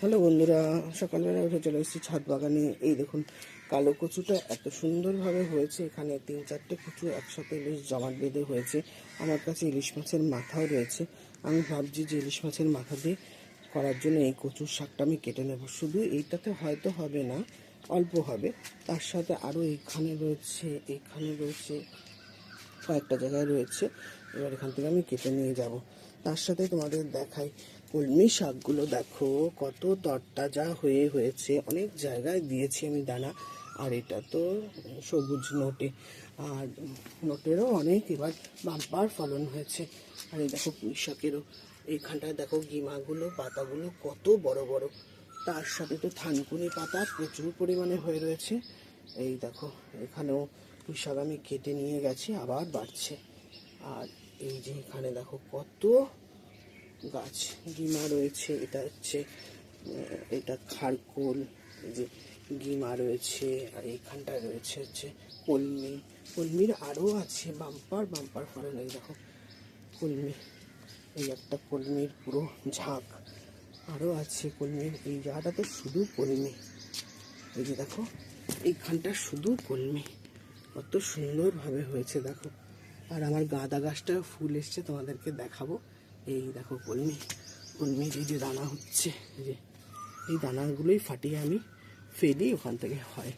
Hello বন্ধুরা, সকালবেলা উঠে চলে এসেছি ছাদ বাগানে। এই দেখুন, কালো কচুটা এত সুন্দরভাবে হয়েছে। এখানে 3-4টে কচু একসাথে বেশ জমাট বেঁধে হয়েছে। আমার কাছে ইলিশ মাছের মাথাও রয়েছে। আমি ভাবছি যে ইলিশ মাছের মাথা দিয়ে করার জন্য এই কচুর শাকটা আমি কেটে নেব। শুধু এইটাতে হয়তো হবে না, অল্প হবে। তার সাথে আরও এখানে রয়েছে কয়েকটা জায়গায় রয়েছে। এবার এখান থেকে আমি কেটে নিয়ে যাব। তার সাথে তোমাদের দেখাই কলমি শাকগুলো, দেখো কত তরতাজা হয়েছে। অনেক জায়গায় দিয়েছি আমি দানা। আর এটা তো সবুজ নোটে, আর নোটেরও অনেক এবার বাম্পার ফলন হয়েছে। আর এই দেখো পুঁই শাকেরও এইখানটায় দেখো গিমাগুলো, পাতাগুলো কত বড় বড়। তার সাথে তো থানকুনি পাতা প্রচুর পরিমাণে হয়ে রয়েছে। এই দেখো এখানেও পুঁই শাক আমি কেটে নিয়ে গেছি, আবার বাড়ছে। আর এই যে এখানে দেখো কত গাছ গিমা রয়েছে। এটা হচ্ছে এটা খারকোল, এই যে গিমা রয়েছে। আর এইখানটায় রয়েছে হচ্ছে কলমির আরও আছে বাম্পার বাম্পার ফলন। এই দেখো কলমি, এই একটা কলমির পুরো ঝাঁক। আরও আছে কলমির, এই জায়গাটাতে শুধু কলমি। এই যে দেখো এইখানটা শুধু কলমি, কত সুন্দরভাবে হয়েছে দেখো। আর আমার গাঁদা গাছটা ফুল এসছে, তোমাদেরকে দেখাবো। এই দেখো কলমির এই যে দানা হচ্ছে, এই যে এই দানাগুলোই ফাটিয়ে আমি ফেলি, ওখান থেকে হয়।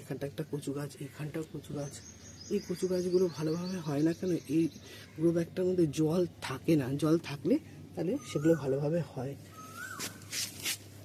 এখানটা একটা কচু গাছ, এইখানটাও কচু গাছ। এই কচু গাছগুলো ভালোভাবে হয় না কেন, এই গ্রো ব্যাগটার মধ্যে জল থাকে না। জল থাকলে তাহলে সেগুলো ভালোভাবে হয়।